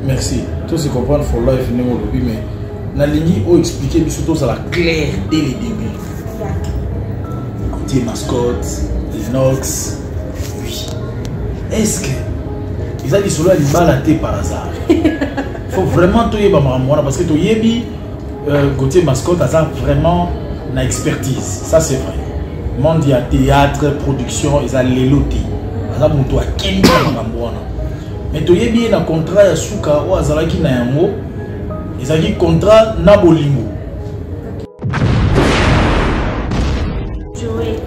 Merci. Tout se comprendre for life n'est pas mais na ligne ou expliquer surtout ça la clair dès les débuts. Côté mascotte, Inox, oui. Est-ce que ils ont dit solo à l'imbalate par hasard? Faut vraiment tout y parce que tout y côté mascotte a vraiment une expertise. Ça c'est vrai. Monde il y a théâtre, production, ils ont l'éloté. Ils ont monté à Kenya mais tout y bien un contrat à Souka ou à Zalaki na yango. Ils ont dit contrat na bolingo.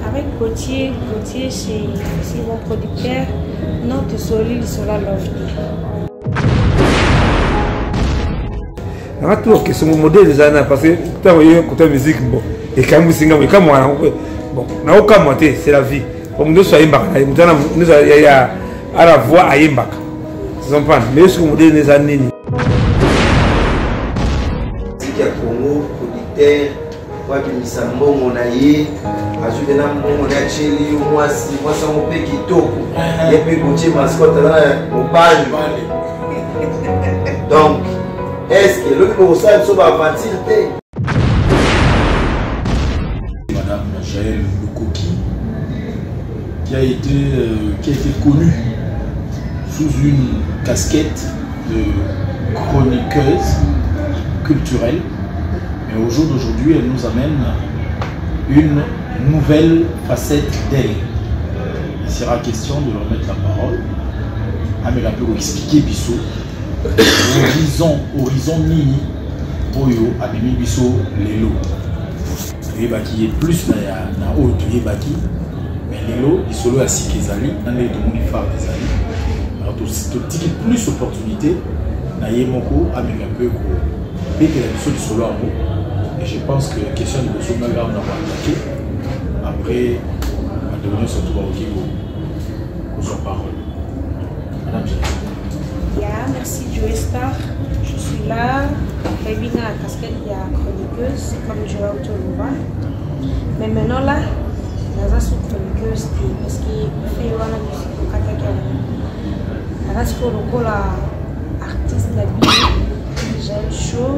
Avec Gauthier, c'est mon producteur. Notre solide sera l'offre. Retour que son modèle des années parce que tu as vu côté musique bon et quand vous singez mais comme moi bon na aucun moté c'est la vie comme nous soyons bas nous à la voix à Yembak c'est son plan mais ce modèle des années c'est qu'il Congo producteur quoi que Misambo monaye ajouter na mbongo na cheli moi ça mon pe kitoko et puis Gauthier mascotte là au bal donc est-ce que le conseil soit aventure? Madame Jaël Lukoki, qui a été connue sous une casquette de chroniqueuse culturelle, mais au jour d'aujourd'hui, elle nous amène une nouvelle facette d'elle. Il sera question de leur mettre la parole, à me rappeler ou expliquer Bissot. Horizon Nini Boyo Abimi Biso Lelo. Tu es baki est plus na haut tu es baki mais Lelo il solo à Sikezali dans les domoni phare des alliés. Alors tu as plus opportunité na Yemoko à me rappeler que dès que la biso du solo en haut et je pense que question de Bosso Maga on a attaqué après on va devenir surtout pour son parole. Madame merci Joe Star. Je suis là. J'ai bien la casquette de chroniqueuse, comme je vais autour. Mais maintenant là, je suis chroniqueuse parce qu'il fait une musique au Kataka. Je suis artiste de la vie. J'aime chaud,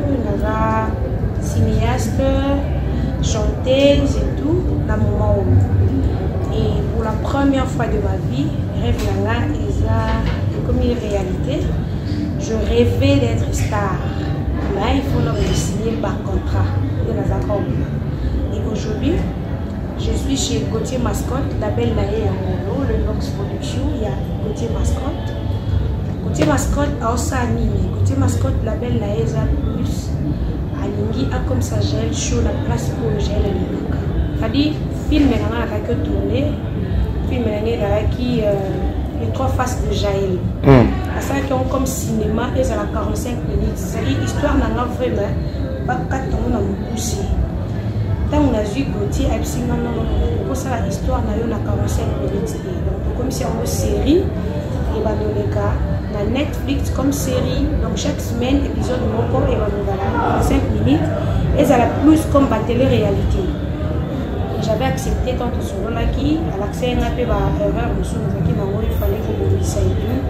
je suis cinéaste, chanteuse et tout, dans mon moment. Et pour la première fois de ma vie, rêve là, comme une réalité, je rêvais d'être star. Là, il faut leur signer par contrat. Et aujourd'hui, je suis chez Gauthier Mascotte, label Naé Angolo, le Nox Production. Il y a Gauthier Mascotte. Gauthier Mascotte a aussi animé. Gauthier Mascotte, label Naé plus. Alingi a comme ça, j'ai chaud la place pour le gel et le look. C'est-à-dire, film est là qui a tourné. Film est là qui les trois faces de Jaël. Ça qui ont comme cinéma et ça a 45 minutes. C'est-à-dire l'histoire n'a pas vraiment pas 4 ans dans mon poussé. Quand on a vu Gauthier, pour ça l'histoire n'a eu 45 minutes. Donc comme si on a une série, et dans le cas, dans Netflix comme série, donc chaque semaine épisode de Moko et dans 45 minutes et ça a plus comme la télé-réalité. J'avais accepté tant que ce là qui à l'accès n'a pas erreur de son qui il fallait que vous ça et tout.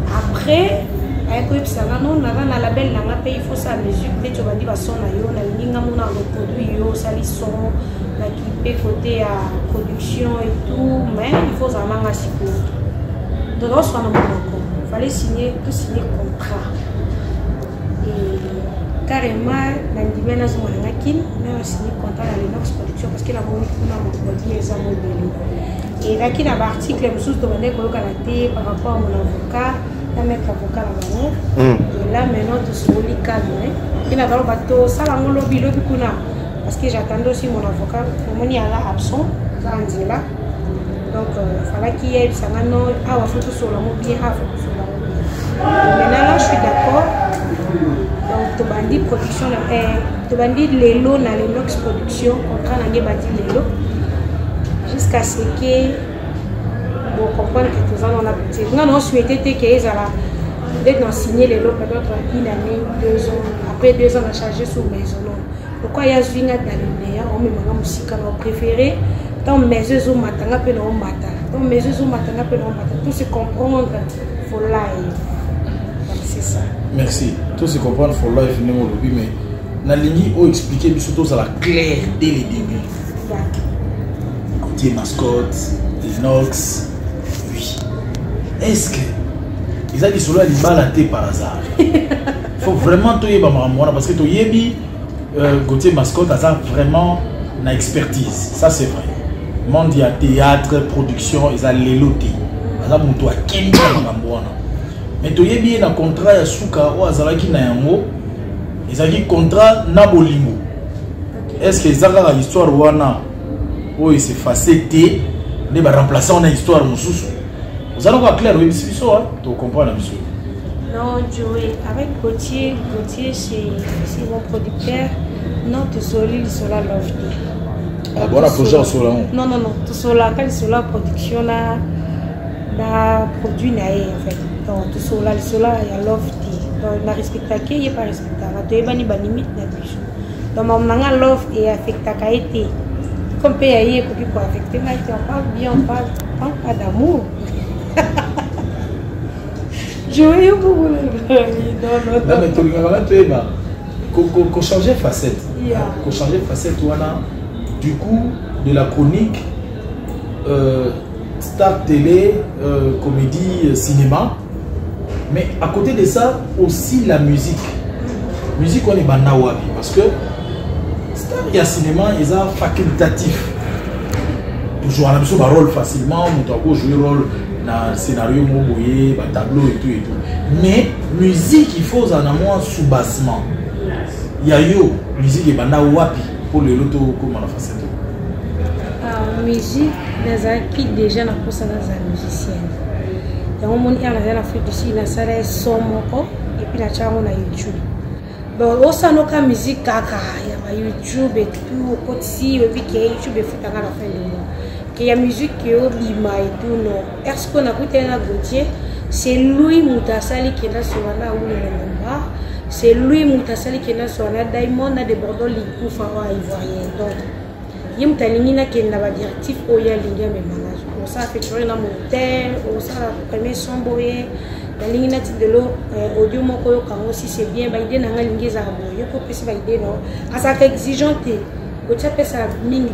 Après avec le salon on a la label n'a pas il faut ça mesure dès tu vas dire son ayo na linga mona reproduit yo ça li son la qui peut côté à production et tout mais il faut ça manga sipo. Donc on soit dans il fallait signer contrat. Et carrément dans divers zones on a signé contrat dans les Nox Production parce que la monnaie produit les amobili et là qui a l'article me demandé quoi par rapport à mon avocat la mettre avocat là et là maintenant tout se lit calme il a dans le bateau ça la mon lobby parce que j'attendais aussi mon avocat pour mon y aller absent ça en dit là donc fallait qu'il y ait ça non ah photo sur la bien maintenant là je suis d'accord. Donc, tu bandis production, tu bandis les lots dans les Nox Production, contrat dans les bâtis les lots, jusqu'à ce que vous compreniez que tout ça on a petit. Nous avons souhaité que d'être signé les lots peut-être une année, 2 ans, après 2 ans on a chargé sur maison. Pourquoi il y a ce vingt dans les meilleurs, on met ma musique on préféré, tant mes yeux au matin, peu non matin, tant mes yeux au matin, peu non matin, tout se comprendre, faut live. c'est ça. Merci. Tout se comprendre for life, mais na ligne ou expliquer surtout ça la clair dès les débuts. Côté mascotte, Inox, oui. Est-ce que ils ont dit cela les balatés par hasard? Faut vraiment tout yeba maramona parce que to yebi côté mascotte ça vraiment na expertise. Ça c'est vrai. Monde y a théâtre, production, ils ont l'éloté. Ça muto a kemba maramona. Mais to yebi na contrat ya suka ou azalaki na yango. Ils ont dit contrat na bolingo. Est-ce que ils ont la histoire wana où il s'est effacé té ne ba remplacer on a histoire mususu. Vous allez voir clair oui c'est ça tu comprends la mission. Non, Joey, avec Gauthier, c'est mon producteur. Non, tu solis sur la love. Ah bon, la projet sur la non, tu solis quand sur la production là, la produit naïe en fait. Donc tu solis il y a love. Donc la respectable, il n'y a pas respectable. Tu es bani limite na biso. Donc mon nanga love et affecta kaité. Comme payer pour affecter, mais on parle bien, on parle pas d'amour. Je vais vous non, mais tu regardes, qu'on change facette. Qu'on change facette, du coup, de la chronique, star télé, comédie, cinéma. Mais à côté de ça, aussi la musique. Musique, on est banawabi. Parce que star et cinéma, ils ont facultatif. Toujours à la mission, rôle facilement, on peut jouer rôle. Na scénario moboyé, tableau et tout. Mais musique, il faut en avoir un sous-bassement. Il y a yo musique et banda wapi pour le loto comme on a fait ça. Musique, les acquis déjà na pour ça les musiciens. Il y a un monde qui a la Afrique du Sud, na salle son moko et puis na chango na YouTube. Donc au sein de la musique kaka, il y a YouTube et tout, au côté et puis YouTube et fait à la fin du mois. Il y a musique qui est au bima et tout non. Est-ce qu'on a écouté un Gauthier? C'est lui Moutasali qui est là sur la ou le Nomba. C'est lui Moutasali qui est là sur la Diamond a des Bordeaux Likou Fawa Ivoirien. Donc, il y a un talinina qui est là directif au ya linga mais manage. On ça fait toujours dans mon hôtel, on ça premier son boyé. La ligne de l'eau audio mon koyo quand aussi c'est bien. Bah idée n'a pas linga za boyé. Pour que c'est pas idée non. À ça exigeante. Tu appelles ça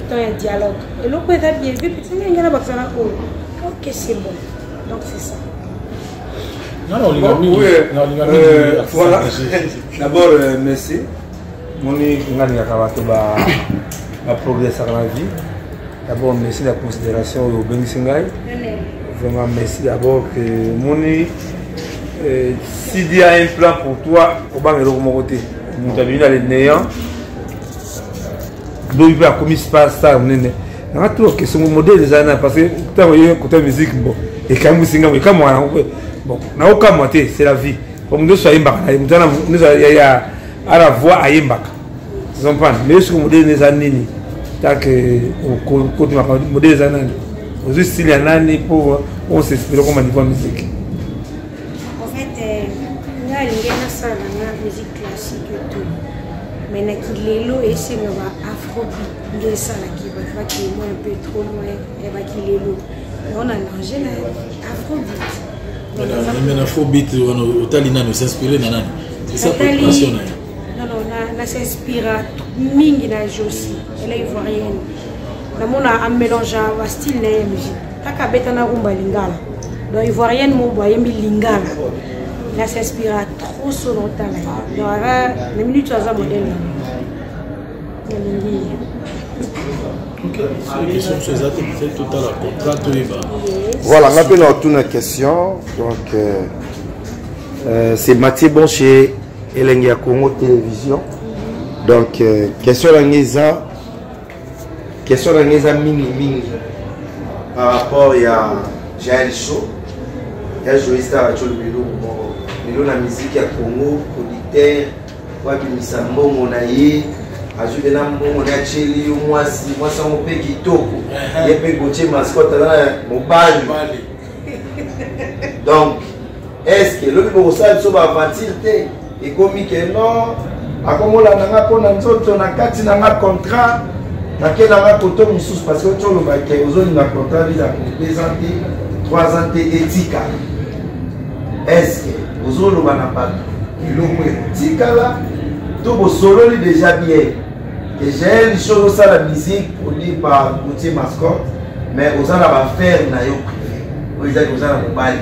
temps et dialogue. Et l'autre est bien vu, ok, c'est bon. Donc c'est ça. Non, voilà. D'abord, merci. Moni ngani akabate ba progrès dans la vie. D'abord, merci de la considération au Bengisingai. Vraiment, merci d'abord que Moni, s'il y a un plan pour toi, au bas de mon côté, nous t'avons vu dans les néants. Donc il va commis pas ça on est na tout que son modèle des années parce que tu vois côté musique bon et quand vous singa comme moi bon na aucun moté c'est la vie comme nous soyons mbaka nous y a à la voix à imbaka vous comprenez mais ce modèle des années tant que côté modèle des années aux style années pour on s'exprimer comme niveau musique en fait là il y a ça la musique classique et tout. Mais Nakilelo et c'est le afrobeat. Il y a ça qui va qui est un peu trop loin. Et va qui l'élo. On a mangé l'afrobeat. Mais l'afrobeat, au Talina nous s'inspire nanani. C'est ça préparation. Non, on s'inspire mingi na aussi. Elle est ivoirienne. On a un mélange à style de musique. Kaka betana rumba lingala. Donc ivoirienne mo boye mi lingala. Là, ça s'inspire trop sur le temps. Donc, les minutes, tu as un modèle. Voilà, on appelle une question. Donc, c'est Mathieu Boncher et Lengia Congo Télévision. Donc, question Langeza mini par rapport à Jaël Show. Il y a joué ça à Cholbilo. La musique à Congo, producteur, Wabimisa Mbongo Naye, ajouté na Mbongo na Cheli, moi ça mon pays qui toque, il y a peu Gauthier mascotte là, mon bal. Donc, est-ce que le niveau ça il va aventure et comme que non, à comment la nanga pour nzoto na kati nanga contrat, na quel nanga koto mususu parce que tu le baké aux zones na contrat visa pour présenter 3 ans d'éthique. est-ce que vous avez le solo déjà bien. Et j'ai une chose ça la musique produite par Gauthier Mascotte, mais vous allez faire na yo privé. Vous allez mobile.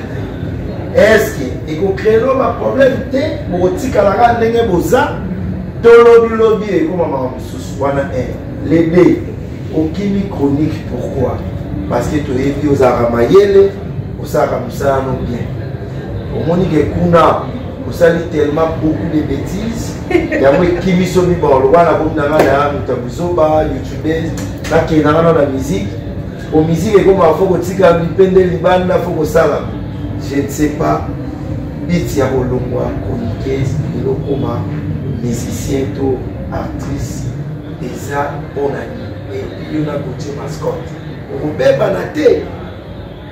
Est-ce que et qu'on crée un problème te pour tika la ga ndenge boza to lobby et comme maman wana les deux au kimi chronique pourquoi? Parce que tu es vu aux aramayele aux aramusana non bien. Au monique kuna vous avez tellement beaucoup de bêtises. Il y a moi qui mis sur le bon, le voilà comme dans la YouTubers, là qui est dans la musique. Au musique, comme il faut que tu aies un peu de Liban, il faut que ça. Je ne sais pas. Biti ya bolongwa, chroniqueuse, comme musicien, artiste, déjà on a dit. Et puis on a Gauthier Mascotte. Vous bébé banaté.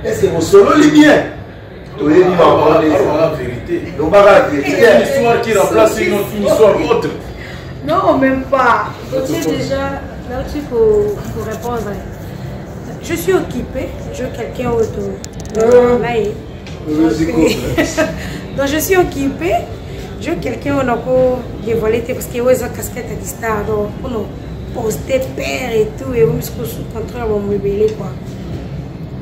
Est-ce que vous solo les bien? La vérité. Donc, une histoire qui remplace une histoire autre. Non, même pas. Gauthier, déjà, là aussi, pour répondre, je suis occupée. Je veux quelqu'un autour. Donc, je suis occupée. Je veux quelqu'un qui a dévoilé parce qu'il y a une casquette à distance. Donc, pour nous poster père et tout, et on se contrôle mon mobile.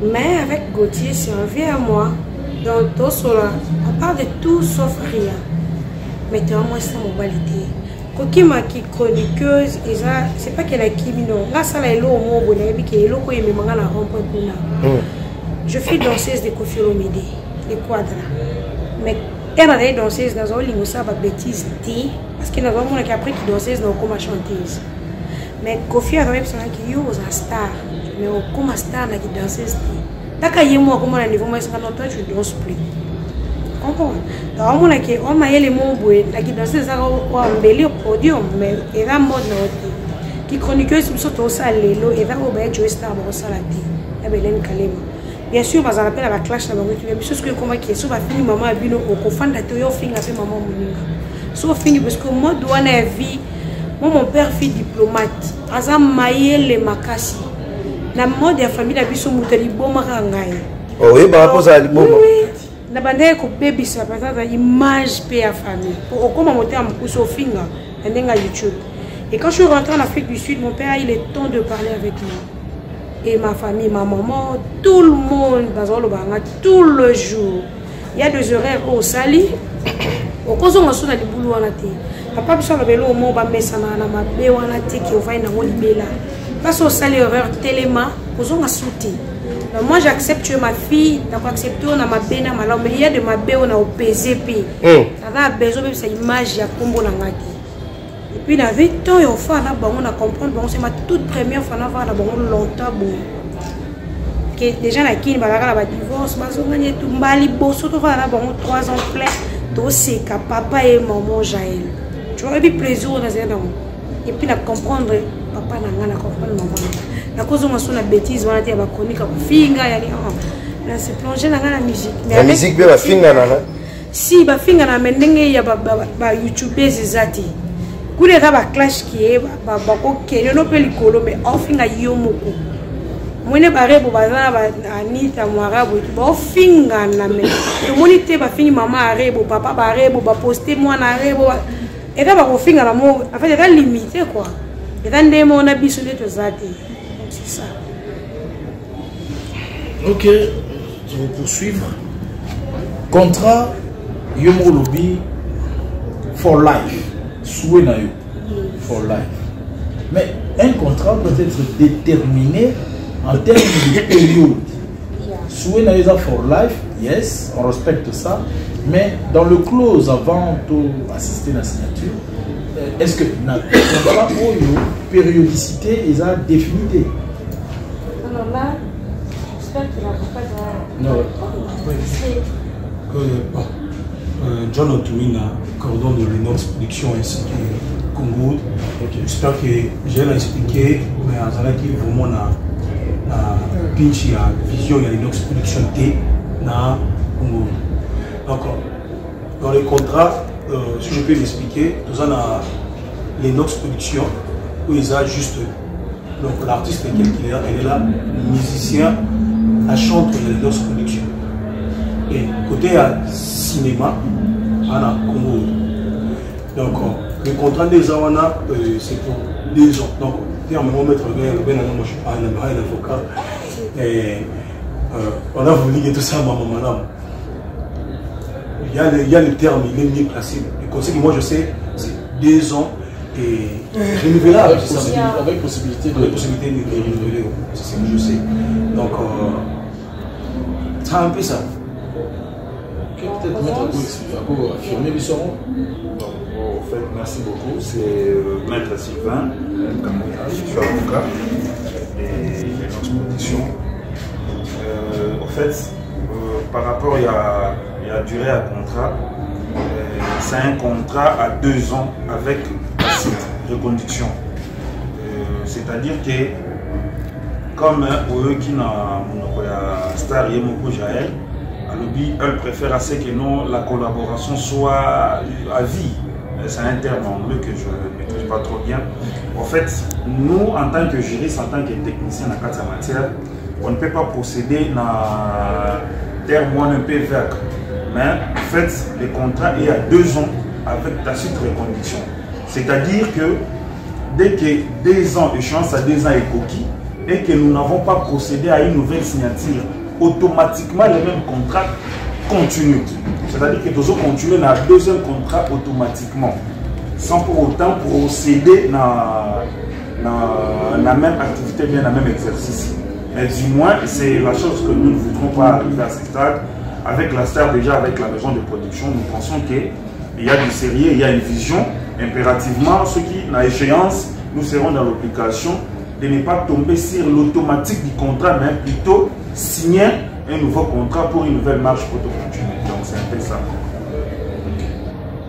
Mais avec Gauthier, c'est un vie à moi. Dans tout cela, on parle de tout sauf rien. Mais tu as moins sa mobilité. Coquille ma qui chroniqueuse, c'est pas qu'elle a qui non. Là, ça là, l'eau au mot bonnet, puis qu'elle est l'eau qui est même à la rond-point pour là. Je suis danseuse de Koffi Olomide, les quadras. Mais elle a des danseuses dans un ligne, ça va bêtise, parce qu'il y a des gens qui après qui danseuses dans comme chanteuse. Mais Koffi a même ça qui est un star, mais comme un star qui danseuse. Taka yemo comme on niveau mais ça non toi tu danses plus. Comprends? Donc on a que on m'a les mots boé la qui danse ça au embellir au podium mais et la mode note qui chroniqueuse surtout ça lelo et va au baie Joe Star bon ça la dit. Et Belen Kalema. Bien sûr, ça rappelle à la clash là mais tu sais que comment qui est sur va finir maman abino au cofanda to yo finga pe maman moninga. So fingi parce que moi doit na vie mon père fut diplomate. Azam maïele makasi. La mode de la famille a biso mutali boma kangai. Oh oui, bah pour ça boma. Na bande ko baby ça parce que image pe à famille. Pour comment monter à mkuso finga ndenga YouTube. Et quand je suis rentrée en Afrique du Sud, mon père a eu le temps de parler avec moi. Et ma famille, ma maman, tout le monde dans le banga tout le jour. Il y a des horaires au sali. Au cause on a sur la boulot en até. Papa biso na belo mo ba mesana na mabe wana te ki ovai na ngoli bela. Parce au salaire horaire téléma, posons à sauter. Moi j'accepte tu es ma fille, d'accord accepté on a ma bena ma mais il y a de ma bé on a au PZP. Ça a besoin de cette image ya combo na ngati. Et puis la vie temps et au fond là on a comprendre bon c'est ma toute première fois na voir là bon longtemps bon. Que déjà la kin balaka la divorce, bazo ngani tout mbali bosso to là bon 3 ans plein. To c'est ka papa et maman Jaël. Tu vois le plaisir dans un et puis la comprendre papa n'a comprendre maman la cause on a bêtise on a dit ba chronique ba finga yani là c'est plongé dans la musique mais la musique ba finga na si ba finga na mendenge ya ba YouTubers zati kule ka ba clash qui ba ko kele no pe likolo mais on finga yo moko mwene barebo bazana ba Anita Mwarabu ba finga na me to monite ba fingi mama arebo papa barebo ba poster moi na arebo et là, on finit la mort. En fait, il est limité quoi. Et là, on a besoin de tout ça. C'est ça. Ok, je vais poursuivre. Contrat Yomo Lobby for life. Souhait na yo. For life. Mais un contrat doit être déterminé en termes de période. Souhait na yo for life. Yes, on respecte ça. Mais dans le clause avant d'assister à la signature, est-ce que la périodicité est définie? Alors là, j'espère que la papa non. John Otumina, cordon de l'Inox Production ainsi que Congo. J'espère que j'ai expliqué, mais en qui vraiment na pinch ya vision ya l'Inox Production T na Congo. Donc, dans le contrat, si je peux l'expliquer, nous avons l'Inox Production où ils ont juste donc l'artiste elle est là, le musicien, la chante de l'Inox Production. Et côté cinéma à Congo. Donc, le contrat des Awana, c'est pour 2 ans. Donc, il y a un moment, maître, moi je suis pas un avocat. Et on a voulu que tout ça, madame. Il y a le terme, il est mieux placé. Le conseil que moi je sais, c'est 2 ans et renouvelable. Avec possibilité de renouveler, c'est ce que je sais. Donc, c'est un peu ça. Peut-être mettre à affirmer l'histoire. En fait, merci beaucoup. C'est Maître Sylvain, je suis avocat et l'exploitation. En fait, par rapport à la durée à contrat, c'est un contrat à 2 ans avec cette reconduction. C'est-à-dire que, comme pour eux qui n'ont pas Star et Moko Jaël, elle préfère assez que non, la collaboration soit à vie. C'est un terme anglais que je ne maîtrise pas trop bien. En fait, nous, en tant que juriste, en tant que technicien dans cette matière, on ne peut pas procéder dans le terme un peu vague. Mais en fait, le contrat est à 2 ans avec tacite reconduction. C'est-à-dire que dès que 2 ans, échéance à 2 ans est coquille, et que nous n'avons pas procédé à une nouvelle signature, automatiquement le même contrat continue. C'est-à-dire que nous allons continuer dans le 2e contrat automatiquement, sans pour autant procéder dans la même activité, bien dans le même exercice. Mais du moins, c'est la chose que nous ne voudrons pas arriver à ce stade. Avec la Star, déjà avec la maison de production, nous pensons qu'il y a du sérieux, il y a une vision. Impérativement, ceux qui, dans l'échéance, nous serons dans l'obligation de ne pas tomber sur l'automatique du contrat, mais plutôt signer un nouveau contrat pour une nouvelle marche pour continuer. Donc c'est un peu ça.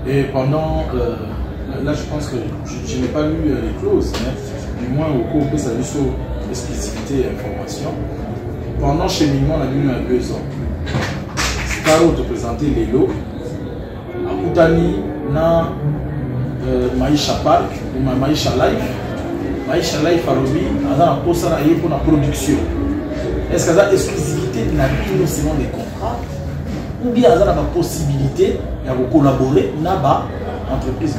Et pendant, là je pense que je n'ai pas lu les clauses, mais du moins au cours de sa mission exclusivité et information, pendant cheminement on a eu à 2 ans. Staro te présenter les lots, à Koutani, na Maïcha Park, ou Maïcha Life. Maïcha Life a remis, on a posé pour la production. Est-ce qu'il y a une exclusivité de la vie selon les contrats ou bien il y a la possibilité de collaborer avec l'entreprise?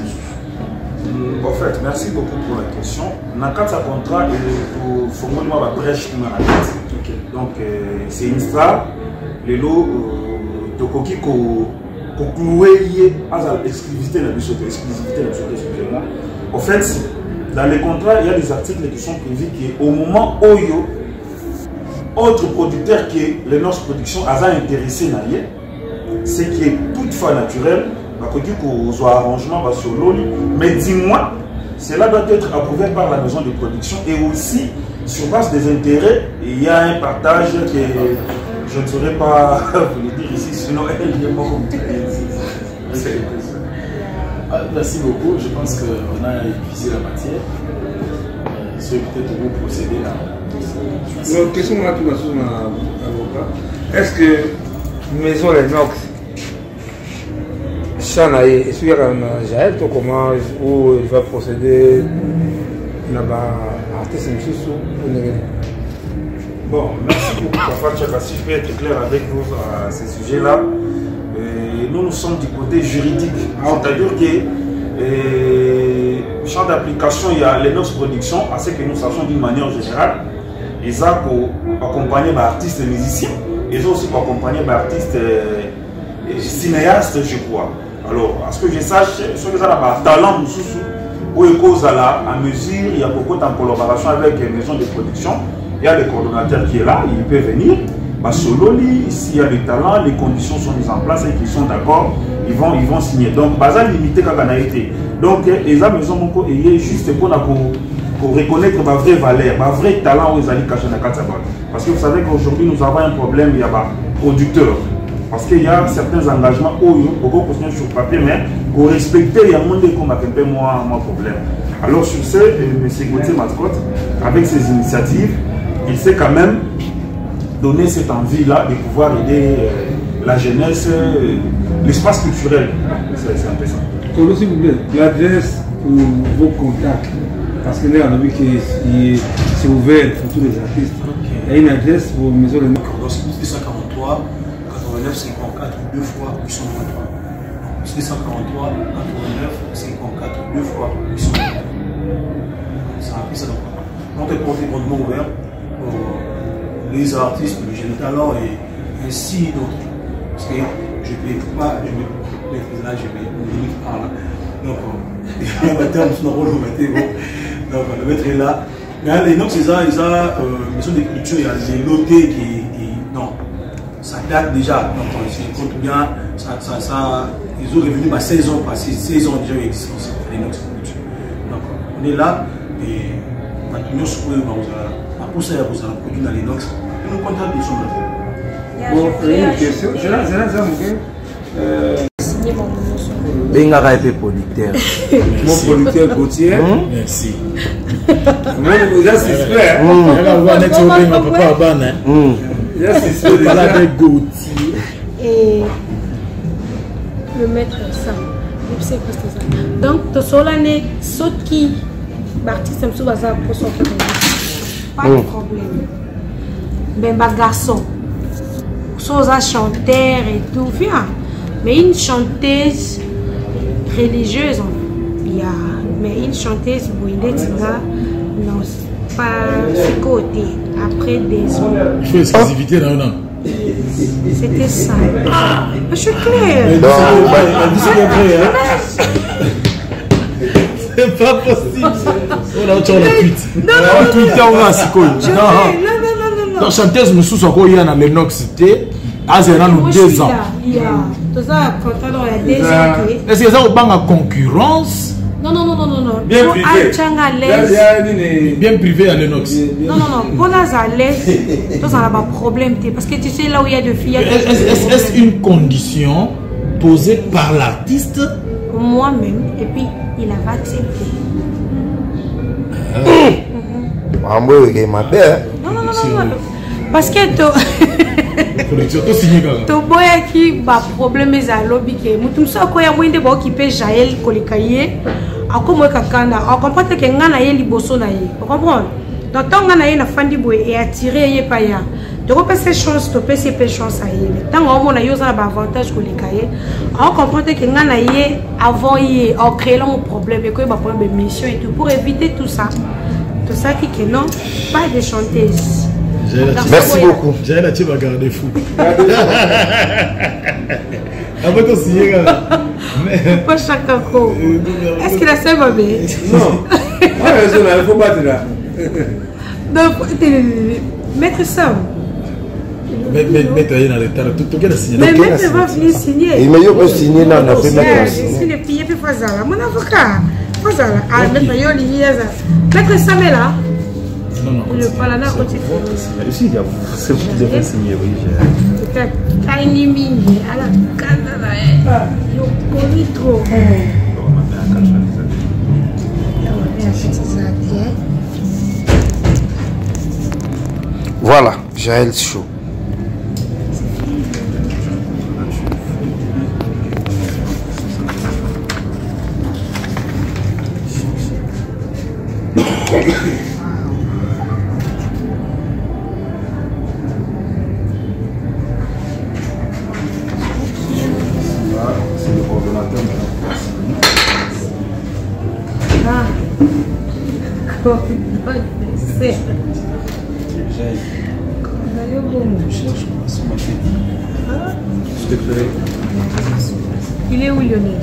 En fait, merci beaucoup pour la question. Dans le cadre de ce contrat, il faut former une brèche dans la tête. Donc, c'est une star. Les lots de coquilles qu'on clouait à l'exclusivité de la société. En fait, dans les contrats, il y a des articles qui sont prévus qu'au moment où autre producteur qui est les North Production a intéressé naïe, c'est qui est toutefois naturel, qu'on arrangement sur l'eau, mais dis-moi, cela doit être approuvé par la maison de production et aussi sur base des intérêts, il y a un partage que je ne saurais pas vous le dire ici, sinon elle est mort. Merci beaucoup, je pense qu'on a épuisé la matière. C'est peut-être vous procéder là. La question là, tout avocat. Est-ce que maison Lennox, Chana et est-ce qu'il y a un Jaël, comment où il va procéder là-bas, artiste Bon, merci beaucoup, Papa Tchaka. Si je peux être clair avec vous à ce sujet-là, nous sommes du côté juridique. C'est-à-dire que champ d'application, il y a les North Production, à ce que nous sachions d'une manière générale. Ils ont accompagné d'artistes et musiciens. Ils ont aussi accompagné d'artistes cinéastes, je crois. Alors, à ce que je sache, ceux qui ont un talent, où ils causent à mesure, il y a beaucoup en collaboration avec les maisons de production. Il y a le coordonnateur qui est là, il peut venir. Solo, s'il y a des talents, les conditions sont mises en place et qu'ils sont d'accord, ils vont signer. Donc, bazar limité quand on a été. Donc, les maisons sont juste pour reconnaître ma vraie valeur, ma vrai talent où ils allaient cacher dans la carte. Parce que vous savez qu'aujourd'hui, nous avons un problème, il y a des producteurs. Parce qu'il y a certains engagements où il faut continuer sur papier, mais pour respecter, il y a un monde qui a un peu moins problème. Alors, sur ce, M. Gauthier Mascotte, avec ses initiatives, il sait quand même donner cette envie-là de pouvoir aider la jeunesse, l'espace culturel. C'est un peu ça. S'il vous plaît, l'adresse pour vos contacts, parce que là, on a vu que c'est ouvert pour tous les artistes. Il y a une adresse pour Maison Lennox. C'est 243 89 89, 54, 2 fois 823. Plus 243, 89, 54, 2 fois 823. Ça a pris ça donc elle porte grandement ouvert pour les artistes, les jeunes talents et ainsi d'autres. Parce que je ne vais pas, je vais là, je vais limite par là. Donc, on va terme sur le rôle, donc on va mettre là. Mais donc, c'est ça, maison de culture, il y a des lotés qui. Non, ça date déjà. Donc, si on compte bien, ils ont revenu à 16 ans passés, 16 ans déjà d'existence, les Nox Culture. Donc, on est là et nous sommes pour ça, vous allez produire dans les Nox. Nous comptons des choses là. Bon, une question. C'est là, Benga est producteur. mon producteur Gauthier. Merci. Moi, déjà, c'est super. On va mettre au papa à ban. Déjà, c'est super. Voilà avec Gauthier. Et le maître Sam. Donc, tu as l'année, ce qui l'artiste aime souvent ça pour son pas de problème. Ben, garçon, soit un chanteur et tout, viens. Mais une chanteuse religieuse, il y a, mais une chanteuse Bouindetinga, non, pas ce côté. Après des ans. Il faut exclusivité dans un an. C'était ça. Ah, je suis claire. C'est pas possible. On a autre la tweet. Non, Twitter, on a un non. Donc, chanteuse, nous sommes encore hier dans l'Enox, c'était à 2 ans. Il y a tout ça, quand il y a 2 ans. Est-ce que ça vous en concurrence? Non. Bien privé. Bien privé à l'Enox. Non. Pour la zalaise, tout ça n'a pas de problème. Parce que tu sais, là où il y a de filles. Est-ce une condition posée par l'artiste? Moi-même, et puis il a accepté. Ma père. Non. Parce que tu boya qui ba problème za lobby ke mutum so ko ya mwinde ba occupé Jaël kolikaye akomo kakanda on comprend que ngana ye liboso na ye on comprend donc tant ngana ye na fandi boye et attirer ye pa ya tu peux passer chance tu peux passer chance à ye tant on mona yo za ba avantage kolikaye on comprend que ngana ye avant ye on créer un problème et que ba problème de mission et tout pour éviter tout ça qui que non pas de chanteuse. Merci beaucoup. J'ai la tu vas garder fou. Après ton signé pas chacun quoi. Est-ce qu'il a ça ma belle? Non. Il faut pas là. Donc maître Sam. Mettre dans le temps tout quel signé. Mais maître va venir signer. Il m'a dit signer dans la première si le pays peut faire ça. Mon avocat. Pas ça. Ah maître yo liaza. Maître Sam est là. Non. Le palana continue. Si, c'est vous devez signer, oui. Tiny mini, à la canne, yo connais trop. Voilà, Jaël Show. C'est le coordonnateur maintenant. Ah, c'est. Il est où Lionel?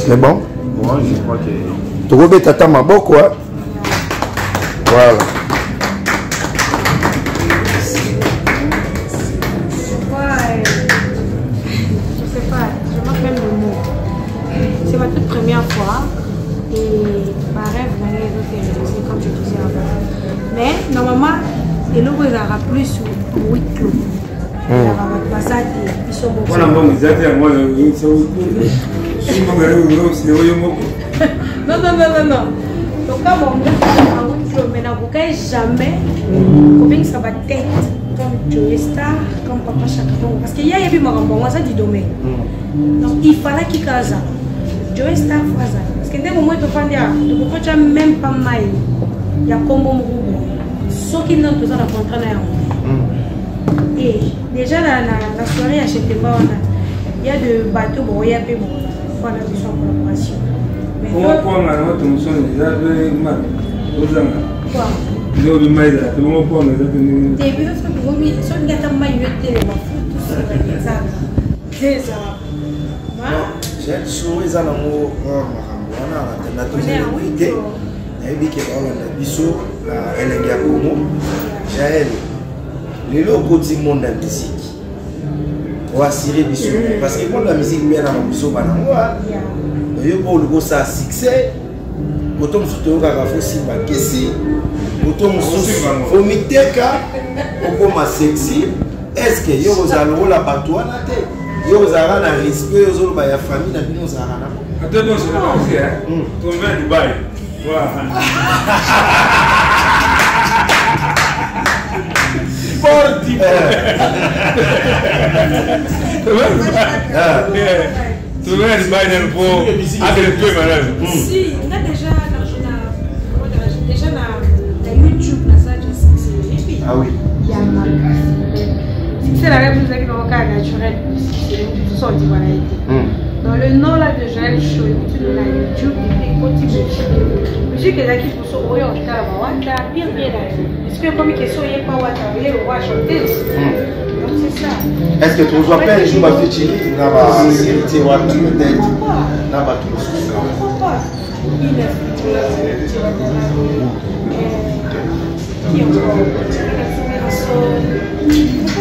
C'est bon? Moi, je crois que. Tu veux tata maboko, hein? Voilà. Je sais pas, je m'appelle le mot. C'est ma toute première fois et ma rêve d'aller c'est comme je disais avant. Mais normalement, les logos aura plus sur 8 clous. Wana mbongo zati ya mwana non. Donc quand mais n'a jamais combien ça va tête comme Joe Star, comme Papa Chakabon. Parce qu'il y a eu moi ça du domaine. Donc il fallait qu'il case. Joe Star faza. Parce que dès le moment où tu fais même pas mal. Il y a combo mouroubo. Ce qui n'a pas la contrainte. Et déjà la soirée à Cheteba, il y a de bateaux pour y aller pour faire la collaboration. Comment prendre la note de son déjà mal aux gens. Quoi? Le maïs, comment prendre les autres. Des bœufs que vous mettez sur le gâteau maillot de ma foot, tout ça. Des j'ai souris à l'amour, on a les locaux du monde de la musique. On va cirer du son. Parce que quand la musique vient dans le biseau, il y a un succès. Quand on se trouve à la fosse, quand on se trouve à sexy, est-ce que vous avez la batoine? Vous avez un respect aux autres, la famille, la vie, nous avons. Attends, c'est pas aussi, hein? Tu viens à Dubaï. Forti! Tu viens à Dubaï pour agréper, madame. Si, on a déjà YouTube, ça, ah oui. C'est la réponse avec le vocal naturel. Tout ça, on dit voilà. Dans le nom là de Joël Show, tu l'as YouTube, et continue. Je dis que là, qui se sont voyés en tout cas, bien là. Est-ce que comme question, il n'y a pas où travailler, on va chanter. Donc c'est ça. Est-ce que tu vous appelles je vais faire dans la série peut-être dans la tout. Pourquoi pas? Il est qui est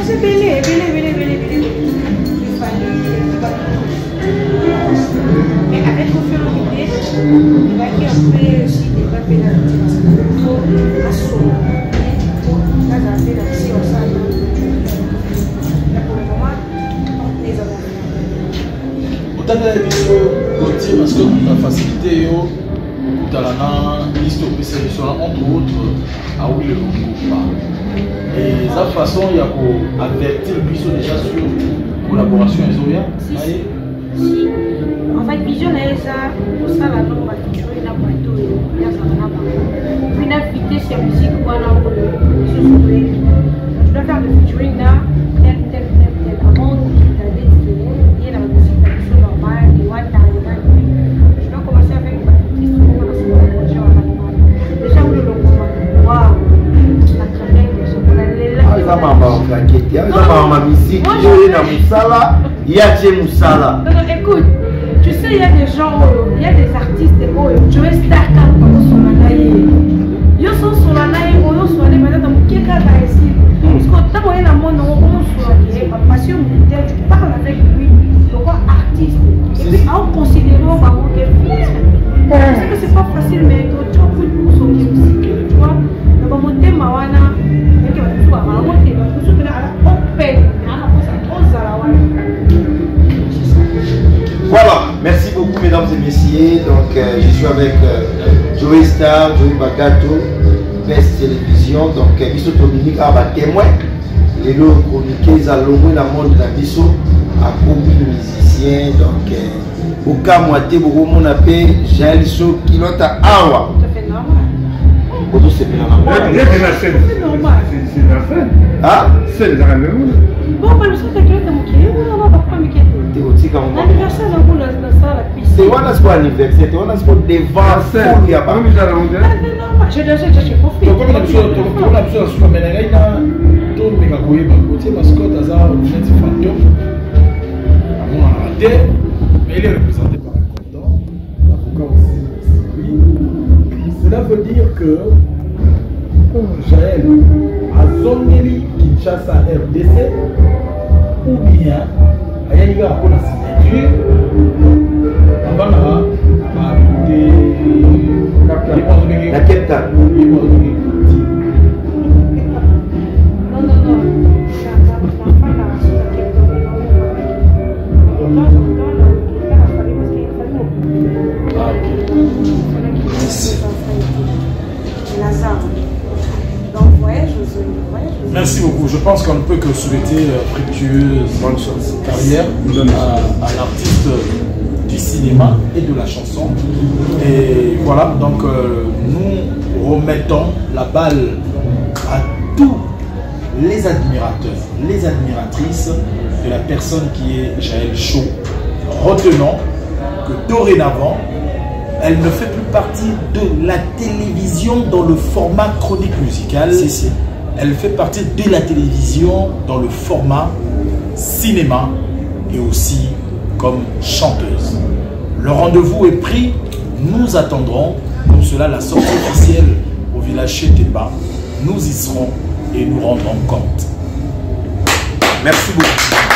c'est belé. Mais avec confiance, il va qui après aussi développer la pour assurer. Là, ça fait la si on s'en là pour le moment, les avons. Autant de Gauthier, parce que la facilité, tout à l'heure, l'histoire entre autres, à où le Congo. Et de cette façon, il y a pour avertir Biso déjà sur la collaboration Ezoya. Si. En fait, Vision est ça, pour ça, la norme va toujours une bateau et il y a ça dans la puis, la vitesse et musique, voilà, pour le souffler. Tu dois faire le featuring là, tel. Avant, tu as dit que il y a la musique, la chose normale, et ouais, tu dois commencer avec une instrument pour la collaboration. Déjà, vous le longtemps. Waouh! Écoute, tu sais, il y a des gens, il y a des artistes, Joe Star, ils sont sur la naïe, ils sont sur les malades, ils sont ici. Parce que quand on est dans mon nom, on est passion militaire, tu parles avec lui, pourquoi artiste. Et puis, en considérant que c'est pas facile, mais tu as beaucoup de choses aussi, tu vois. Donc, mon thème, voilà, merci beaucoup mesdames et messieurs. Donc je suis avec Joe Star, Joey Bagato, Best Télévision. Donc Biso Dominique a témoin. Les lots chroniqués, ils ont l'ombre la monde de la Biso, à beaucoup de musiciens. Donc au cas moitié, beaucoup mon appel, j'ai le show qui l'ont à Awa. C'est normal. C'est bien normal. C'est normal. C'est la fin. Ah, c'est la même. Bon, le son de Claude Moukié, on va pas m'inquiéter. L'anniversaire dans la piste. C'est un anniversaire, c'est un devant. Il n'y a pas. Je dois chercher profil. Donc, comme on a besoin de la ménage, tout le monde a couru par côté parce que dans un fantôme, on a raté, mais il est représenté par un cordon, l'avocat aussi. Cela veut dire que Jaël a Zongeli Kinshasa RDC ou bien Ayaniga pour la signature avant la capitale. Non. Merci beaucoup. Je pense qu'on ne peut que souhaiter fructueuse carrière à l'artiste du cinéma et de la chanson. Et voilà, donc nous remettons la balle à tous les admirateurs, les admiratrices de la personne qui est Jaël Chaud. Retenons que dorénavant, elle ne fait plus partie de la télévision dans le format chronique musicale. Si. Elle fait partie de la télévision dans le format cinéma et aussi comme chanteuse. Le rendez-vous est pris. Nous attendrons, comme cela, la sortie officielle au village Cheteba. Nous y serons et nous rendrons compte. Merci beaucoup.